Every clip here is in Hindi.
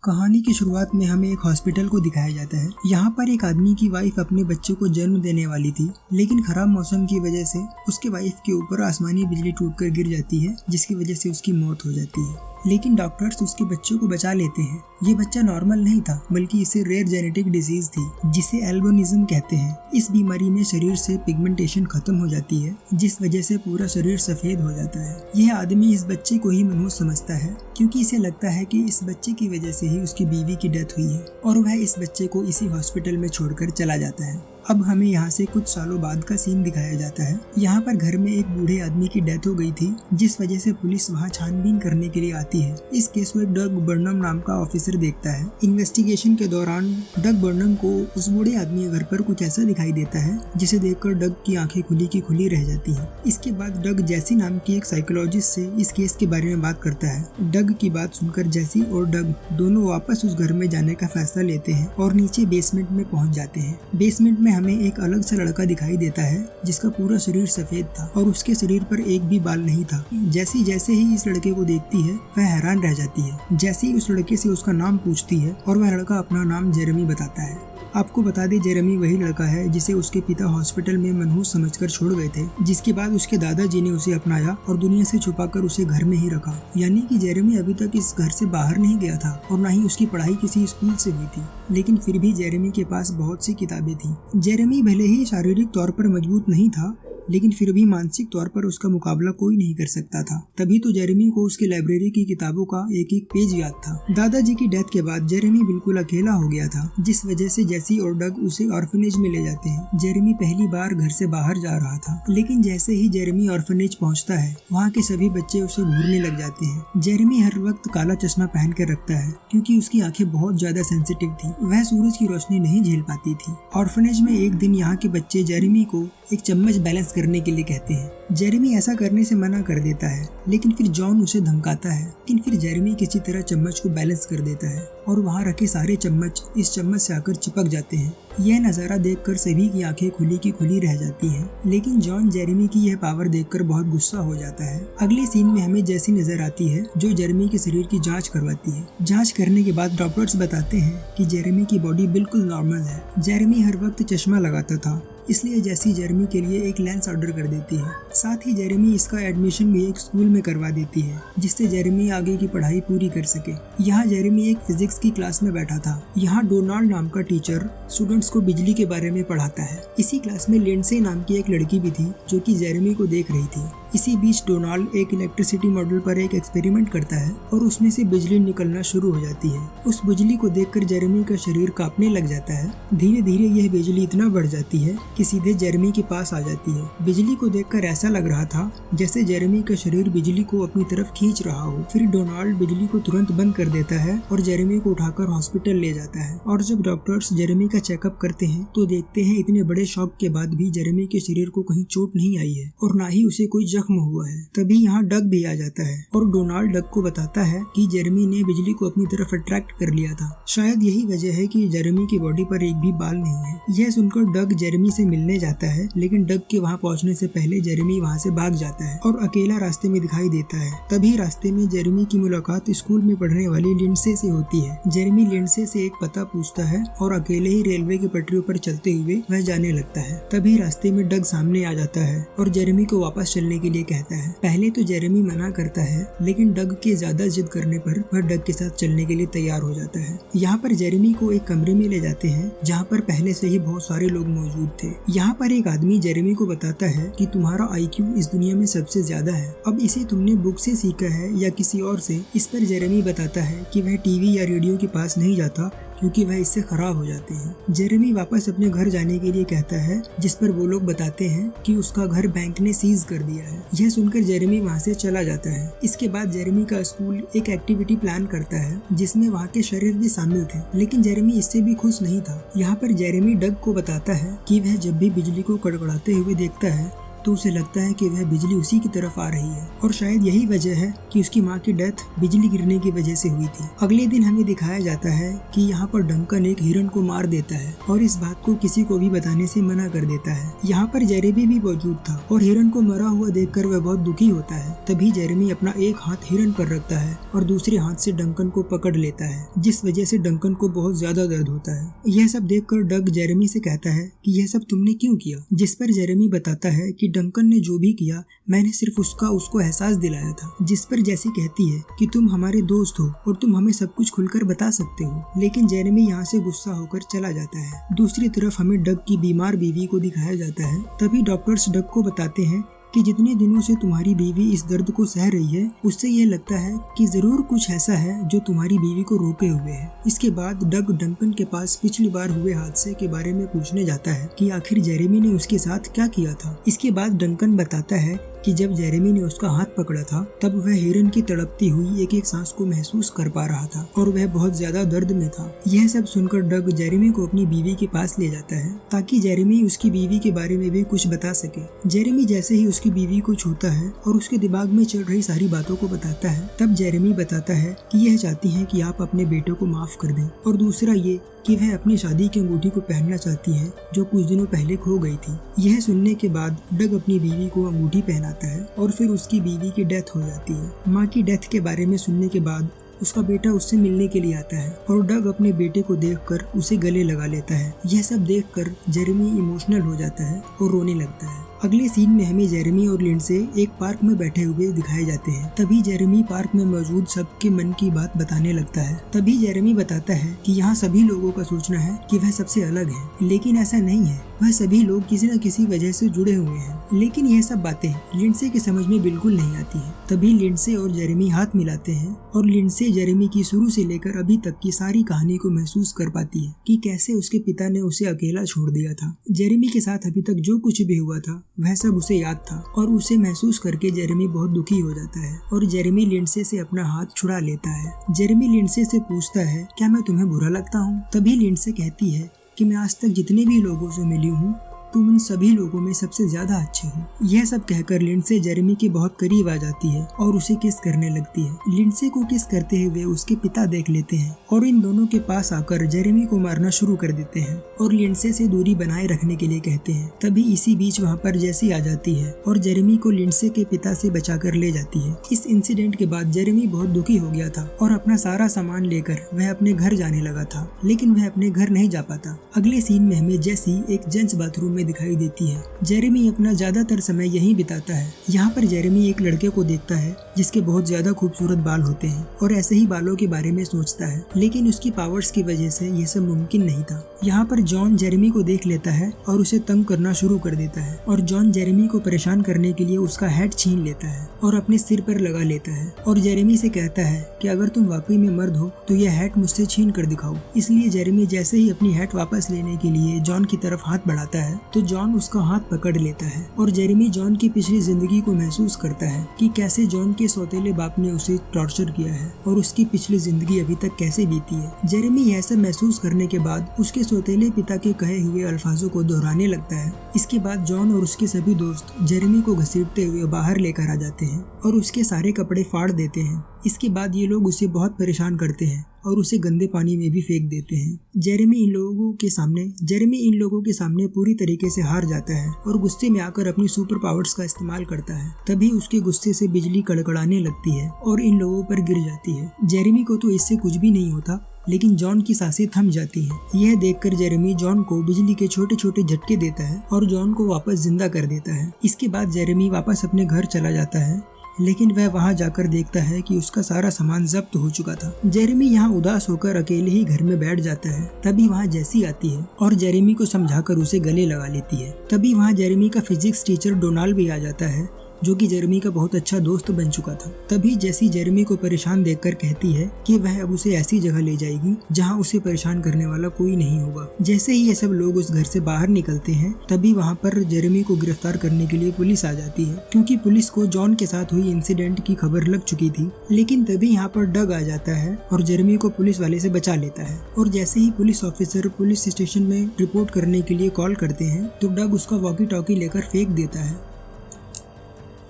कहानी की शुरुआत में हमें एक हॉस्पिटल को दिखाया जाता है। यहाँ पर एक आदमी की वाइफ अपने बच्चे को जन्म देने वाली थी, लेकिन खराब मौसम की वजह से उसके वाइफ के ऊपर आसमानी बिजली टूटकर गिर जाती है, जिसकी वजह से उसकी मौत हो जाती है। लेकिन डॉक्टर्स उसके बच्चे को बचा लेते हैं। ये बच्चा नॉर्मल नहीं था, बल्कि इसे रेयर जेनेटिक डिजीज थी, जिसे एल्बिनिज्म कहते हैं। इस बीमारी में शरीर से पिगमेंटेशन खत्म हो जाती है, जिस वजह से पूरा शरीर सफेद हो जाता है। यह आदमी इस बच्चे को ही मनहूस समझता है, क्योंकि इसे लगता है कि इस बच्चे की वजह से ही उसकी बीवी की डेथ हुई है, और वह इस बच्चे को इसी हॉस्पिटल में छोड़कर चला जाता है। अब हमें यहाँ से कुछ सालों बाद का सीन दिखाया जाता है। यहाँ पर घर में एक बूढ़े आदमी की डेथ हो गई थी, जिस वजह से पुलिस वहाँ छानबीन करने के लिए आती है। इस केस को एक डग बर्नम नाम का ऑफिसर देखता है। इन्वेस्टिगेशन के दौरान डग बर्नम को उस बूढ़े आदमी के घर पर कुछ ऐसा दिखाई देता है, जिसे देखकर डग की आंखें खुली की खुली रह जाती है। इसके बाद डग जैसी नाम की एक साइकोलॉजिस्ट से इस केस के बारे में बात करता है। डग की बात सुनकर जैसी और डग दोनों वापस उस घर में जाने का फैसला लेते हैं और नीचे बेसमेंट में पहुँच जाते हैं। बेसमेंट में हमें एक अलग सा लड़का दिखाई देता है, जिसका पूरा शरीर सफेद था और उसके शरीर पर एक भी बाल नहीं था। जैसी जैसे ही इस लड़के को देखती है, वह हैरान रह जाती है। जैसे ही उस लड़के से उसका नाम पूछती है और वह लड़का अपना नाम जेरेमी बताता है। आपको बता दे, जेरेमी वही लड़का है जिसे उसके पिता हॉस्पिटल में मनहूस समझकर छोड़ गए थे, जिसके बाद उसके दादाजी ने उसे अपनाया और दुनिया से छुपाकर उसे घर में ही रखा। यानी कि जेरेमी अभी तक इस घर से बाहर नहीं गया था और न ही उसकी पढ़ाई किसी स्कूल से हुई थी, लेकिन फिर भी जेरेमी के पास बहुत सी किताबें थी। जेरेमी भले ही शारीरिक तौर पर मजबूत नहीं था, लेकिन फिर भी मानसिक तौर पर उसका मुकाबला कोई नहीं कर सकता था। तभी तो जेरेमी को उसकी लाइब्रेरी की किताबों का एक एक पेज याद था। दादाजी की डेथ के बाद जेरेमी बिल्कुल अकेला हो गया था, जिस वजह से जैसी और डग उसे ऑर्फनेज में ले जाते हैं। जेरेमी पहली बार घर से बाहर जा रहा था, लेकिन जैसे ही जेरेमी ऑर्फनेज पहुंचता है, वहाँ के सभी बच्चे उसे घूरने लग जाते हैं। जेरेमी हर वक्त काला चश्मा पहन कर रखता है, क्योंकि उसकी आंखें बहुत ज्यादा सेंसिटिव थी। वह सूरज की रोशनी नहीं झेल पाती थी। ऑर्फनेज में एक दिन यहाँ के बच्चे जेरेमी को एक चम्मच बैलेंस करने के लिए कहते हैं। जेरेमी ऐसा करने से मना कर देता है, लेकिन फिर जॉन उसे धमकाता है। लेकिन फिर जेरेमी किसी तरह चम्मच को बैलेंस कर देता है और वहाँ रखे सारे चम्मच इस चम्मच से आकर चिपक जाते हैं। यह नज़ारा देखकर सभी की आंखें खुली की खुली रह जाती हैं। लेकिन जॉन जेरेमी की यह पावर देखकर बहुत गुस्सा हो जाता है। अगले सीन में हमें जैसी नजर आती है, जो जेरेमी के शरीर की जांच करवाती है। जांच करने के बाद डॉक्टर्स बताते हैं कि जेरेमी की बॉडी बिल्कुल नॉर्मल है। जेरेमी हर वक्त चश्मा लगाता था, इसलिए जैसी जेरेमी के लिए एक लेंस ऑर्डर कर देती है। साथ ही जेरेमी इसका एडमिशन भी एक स्कूल में करवा देती है, जिससे जेरेमी आगे की पढ़ाई पूरी कर सके। यहाँ जेरेमी एक फिजिक्स की क्लास में बैठा था। यहाँ डोनाल्ड नाम का टीचर स्टूडेंट्स को बिजली के बारे में पढ़ाता है। इसी क्लास में लिंडसे नाम की एक लड़की भी थी, जो कि जेरेमी को देख रही थी। इसी बीच डोनाल्ड एक इलेक्ट्रिसिटी मॉडल पर एक एक्सपेरिमेंट करता है और उसमें से बिजली निकलना शुरू हो जाती है। उस बिजली को देखकर जेरेमी का शरीर कांपने लग जाता है। धीरे धीरे यह बिजली इतना बढ़ जाती है कि सीधे जेरेमी के पास आ जाती है। बिजली को देखकर ऐसा लग रहा था जैसे जेरेमी का शरीर बिजली को अपनी तरफ खींच रहा हो। फिर डोनाल्ड बिजली को तुरंत बंद कर देता है और जेरेमी को उठाकर हॉस्पिटल ले जाता है। और जब डॉक्टर्स जेरेमी का चेकअप करते हैं, तो देखते हैं इतने बड़े शॉक के बाद भी जेरेमी के शरीर को कहीं चोट नहीं आई है और न ही उसे कोई जख्म हुआ है। तभी यहाँ डग भी आ जाता है और डोनाल्ड डग को बताता है कि जेरेमी ने बिजली को अपनी तरफ अट्रैक्ट कर लिया था। शायद यही वजह है कि जेरेमी की बॉडी पर एक भी बाल नहीं है। यह सुनकर डग जेरेमी से मिलने जाता है, लेकिन डग के वहाँ पहुँचने से पहले जेरेमी वहाँ से भाग जाता है और अकेला रास्ते में दिखाई देता है। तभी रास्ते में जेरेमी की मुलाकात स्कूल में पढ़ने वाली लिंडसे से होती है। जेरेमी लिंडसे से एक पता पूछता है और अकेले ही रेलवे की पटरियों पर चलते हुए वह जाने लगता है। तभी रास्ते में डग सामने आ जाता है और जेरेमी को वापस चलने के लिए कहता है। पहले तो जेरेमी मना करता है, लेकिन डग के ज्यादा जिद करने पर वह डग के साथ चलने के लिए तैयार हो जाता है। यहाँ पर जेरेमी को एक कमरे में ले जाते हैं, जहाँ पर पहले से ही बहुत सारे लोग मौजूद थे। यहाँ पर एक आदमी जेरेमी को बताता है कि तुम्हारा IQ इस दुनिया में सबसे ज्यादा है। अब इसे तुमने बुक से सीखा है या किसी और से? इस पर जेरेमी बताता है कि वह टीवी या रेडियो के पास नहीं जाता, क्योंकि वह इससे खराब हो जाते हैं। जेरेमी वापस अपने घर जाने के लिए कहता है, जिस पर वो लोग बताते हैं कि उसका घर बैंक ने सीज कर दिया है। यह सुनकर जेरेमी वहाँ से चला जाता है। इसके बाद जेरेमी का स्कूल एक एक्टिविटी प्लान करता है, जिसमें वहाँ के शरीर भी शामिल थे, लेकिन जेरेमी इससे भी खुश नहीं था। यहाँ पर जेरेमी डग को बताता है कि वह जब भी बिजली को कड़कड़ाते हुए देखता है, तो उसे लगता है कि वह बिजली उसी की तरफ आ रही है और शायद यही वजह है कि उसकी माँ की डेथ बिजली गिरने की वजह से हुई थी। अगले दिन हमें दिखाया जाता है कि यहाँ पर डंकन एक हिरन को मार देता है और इस बात को किसी को भी बताने से मना कर देता है। यहाँ पर जेरेमी भी मौजूद था और हिरन को मरा हुआ देखकर वह बहुत दुखी होता है। तभी जेरेमी अपना एक हाथ हिरन पर रखता है और दूसरे हाथ से डंकन को पकड़ लेता है, जिस वजह से डंकन को बहुत ज्यादा दर्द होता है। यह सब देखकर डग जेरेमी से कहता है कि यह सब तुमने क्यों किया, जिस पर जेरेमी बताता है कि डंकन ने जो भी किया मैंने सिर्फ उसको एहसास दिलाया था। जिस पर जैसी कहती है कि तुम हमारे दोस्त हो और तुम हमें सब कुछ खुलकर बता सकते हो, लेकिन जेरेमी यहाँ से गुस्सा होकर चला जाता है। दूसरी तरफ हमें डग की बीमार बीवी को दिखाया जाता है। तभी डॉक्टर्स डग को बताते हैं कि जितने दिनों से तुम्हारी बीवी इस दर्द को सह रही है उससे ये लगता है कि जरूर कुछ ऐसा है जो तुम्हारी बीवी को रोके हुए है। इसके बाद डग डंकन के पास पिछली बार हुए हादसे के बारे में पूछने जाता है कि आखिर जेरेमी ने उसके साथ क्या किया था। इसके बाद डंकन बताता है कि जब जेरेमी ने उसका हाथ पकड़ा था तब वह हिरन की तड़पती हुई एक एक सांस को महसूस कर पा रहा था और वह बहुत ज्यादा दर्द में था। यह सब सुनकर डग जेरेमी को अपनी बीवी के पास ले जाता है ताकि जेरेमी उसकी बीवी के बारे में भी कुछ बता सके। जेरेमी जैसे ही उसकी बीवी को छूता है और उसके दिमाग में चल रही सारी बातों को बताता है, तब जेरेमी बताता है कि यह चाहती है कि आप अपने बेटे को माफ कर दें और दूसरा ये कि वह अपनी शादी की अंगूठी को पहनना चाहती है जो कुछ दिनों पहले खो गई थी। यह सुनने के बाद डग अपनी बीवी को अंगूठी पहनाता है और फिर उसकी बीवी की डेथ हो जाती है। माँ की डेथ के बारे में सुनने के बाद उसका बेटा उससे मिलने के लिए आता है और डग अपने बेटे को देखकर उसे गले लगा लेता है। यह सब देखकर जेरेमी इमोशनल हो जाता है और रोने लगता है। अगले सीन में हमें जेरेमी और लिंडसे एक पार्क में बैठे हुए दिखाए जाते हैं। तभी जेरेमी पार्क में मौजूद सबके मन की बात बताने लगता है। तभी जेरेमी बताता है कि यहाँ सभी लोगों का सोचना है कि वह सबसे अलग है, लेकिन ऐसा नहीं है। वह सभी लोग किसी न किसी वजह से जुड़े हुए हैं। लेकिन यह सब बातें लिंडसे के समझ में बिल्कुल नहीं आती है। तभी लिंडसे और जेरेमी हाथ मिलाते हैं और लिंडसे जेरेमी की शुरू से लेकर अभी तक की सारी कहानी को महसूस कर पाती है कि कैसे उसके पिता ने उसे अकेला छोड़ दिया था। जेरेमी के साथ अभी तक जो कुछ भी हुआ था वह सब उसे याद था और उसे महसूस करके जेरेमी बहुत दुखी हो जाता है और जेरेमी लिंडसे से अपना हाथ छुड़ा लेता है। जेरेमी लिंडसे से पूछता है, क्या मैं तुम्हें बुरा लगता हूँ? तभी लिंडसे कहती है कि मैं आज तक जितने भी लोगों से मिली हूँ तुम उन सभी लोगों में सबसे ज्यादा अच्छे हो। यह सब कहकर लिंडसे जेरेमी के बहुत करीब आ जाती है और उसे किस करने लगती है। लिंडसे को किस करते हुए उसके पिता देख लेते हैं और इन दोनों के पास आकर जेरेमी को मारना शुरू कर देते हैं और लिंडसे से दूरी बनाए रखने के लिए कहते हैं। तभी इसी बीच वहाँ पर जेसी आ जाती है और जेरेमी को लिंडसे के पिता से बचाकर ले जाती है। इस इंसिडेंट के बाद जेरेमी बहुत दुखी हो गया था और अपना सारा सामान लेकर वह अपने घर जाने लगा था, लेकिन वह अपने घर नहीं जा पाता। अगले सीन में हमें जेसी एक जेंट्स बाथरूम दिखाई देती है। जेरेमी अपना ज्यादातर समय यहीं बिताता है। यहाँ पर जेरेमी एक लड़के को देखता है जिसके बहुत ज्यादा खूबसूरत बाल होते हैं और ऐसे ही बालों के बारे में सोचता है, लेकिन उसकी पावर्स की वजह से ये सब मुमकिन नहीं था। यहाँ पर जॉन जेरेमी को देख लेता है और उसे तंग करना शुरू कर देता है और जॉन जेरेमी को परेशान करने के लिए उसका हैट छीन लेता है और अपने सिर पर लगा लेता है और जेरेमी से कहता है कि अगर तुम वाकई में मर्द हो तो यह हैट मुझसे छीन कर दिखाओ। इसलिए जेरेमी जैसे ही अपनी हैट वापस लेने के लिए जॉन की तरफ हाथ बढ़ाता है तो जॉन उसका हाथ पकड़ लेता है और जेरेमी जॉन की पिछली जिंदगी को महसूस करता है कि कैसे जॉन के सौतेले बाप ने उसे टॉर्चर किया है और उसकी पिछली जिंदगी अभी तक कैसे बीती है। जेरेमी यह सब महसूस करने के बाद उसके सौतेले पिता के कहे हुए अल्फाजों को दोहराने लगता है। इसके बाद जॉन और उसके सभी दोस्त जेरेमी को घसीटते हुए बाहर लेकर आ जाते हैं और उसके सारे कपड़े फाड़ देते हैं। इसके बाद ये लोग उसे बहुत परेशान करते हैं और उसे गंदे पानी में भी फेंक देते हैं। जेरेमी इन लोगों के सामने पूरी तरीके से हार जाता है और गुस्से में आकर अपनी सुपर पावर्स का इस्तेमाल करता है। तभी उसके गुस्से से बिजली कड़कड़ाने लगती है और इन लोगों पर गिर जाती है। जेरेमी को तो इससे कुछ भी नहीं होता, लेकिन जॉन की सांसें थम जाती हैं। यह देखकर जेरेमी जॉन को बिजली के छोटे छोटे झटके देता है और जॉन को वापस जिंदा कर देता है। इसके बाद जेरेमी वापस अपने घर चला जाता है, लेकिन वह वहां जाकर देखता है कि उसका सारा सामान जब्त हो चुका था। जेरेमी यहाँ उदास होकर अकेले ही घर में बैठ जाता है। तभी वहाँ जेसी आती है और जेरेमी को समझाकर उसे गले लगा लेती है। तभी वहाँ जेरेमी का फिजिक्स टीचर डोनाल्ड भी आ जाता है, जो कि जेरेमी का बहुत अच्छा दोस्त बन चुका था। तभी जेसी जेरेमी को परेशान देखकर कहती है कि वह अब उसे ऐसी जगह ले जाएगी जहां उसे परेशान करने वाला कोई नहीं होगा। जैसे ही ये सब लोग उस घर से बाहर निकलते हैं, तभी वहां पर जेरेमी को गिरफ्तार करने के लिए पुलिस आ जाती है, क्योंकि पुलिस को जॉन के साथ हुई इंसिडेंट की खबर लग चुकी थी। लेकिन तभी यहाँ पर डग आ जाता है और जेरेमी को पुलिस वाले से बचा लेता है। और जैसे ही पुलिस ऑफिसर पुलिस स्टेशन में रिपोर्ट करने के लिए कॉल करते हैं, तो डग उसका वॉकी टॉकी लेकर फेंक देता है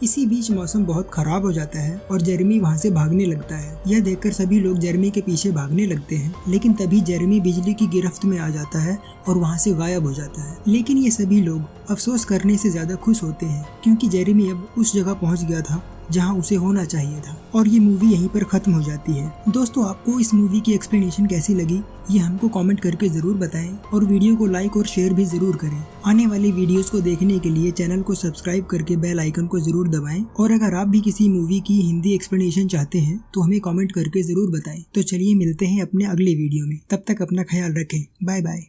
इसी बीच मौसम बहुत खराब हो जाता है और जेरेमी वहाँ से भागने लगता है। यह देखकर सभी लोग जेरेमी के पीछे भागने लगते हैं, लेकिन तभी जेरेमी बिजली की गिरफ्त में आ जाता है और वहाँ से गायब हो जाता है। लेकिन ये सभी लोग अफसोस करने से ज्यादा खुश होते हैं क्योंकि जेरेमी अब उस जगह पहुँच गया था जहाँ उसे होना चाहिए था। और ये मूवी यहीं पर खत्म हो जाती है। दोस्तों, आपको इस मूवी की एक्सप्लेनेशन कैसी लगी ये हमको कमेंट करके जरूर बताएं और वीडियो को लाइक और शेयर भी जरूर करें। आने वाली वीडियोस को देखने के लिए चैनल को सब्सक्राइब करके बेल आइकन को जरूर दबाएं। और अगर आप भी किसी मूवी की हिंदी एक्सप्लेनेशन चाहते हैं तो हमें कमेंट करके जरूर बताएं। तो चलिए मिलते हैं अपने अगले वीडियो में, तब तक अपना ख्याल रखें। Bye bye.